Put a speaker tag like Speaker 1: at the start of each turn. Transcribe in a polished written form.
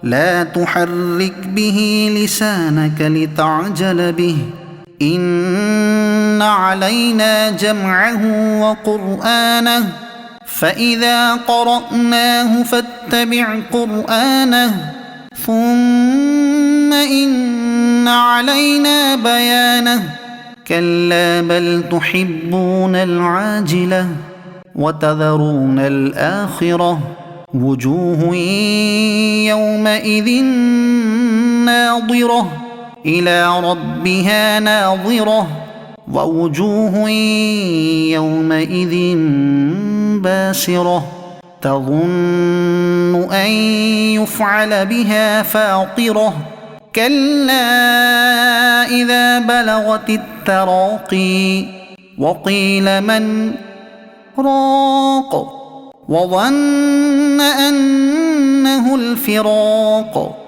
Speaker 1: لا تحرك به لسانك لتعجل به إن علينا جمعه وقرآنه فإذا قرأناه فاتبع قرآنه ثم إن علينا بيانه كلا بل تحبون العاجلة وتذرون الآخرة وجوه يومئذ ناظرة إلى ربها ناظرة ووجوه يومئذ باسرة تظن أن يفعل بها فاقرة كلا إذا بلغت التراقي وقيل من راق وظن أنه الفراق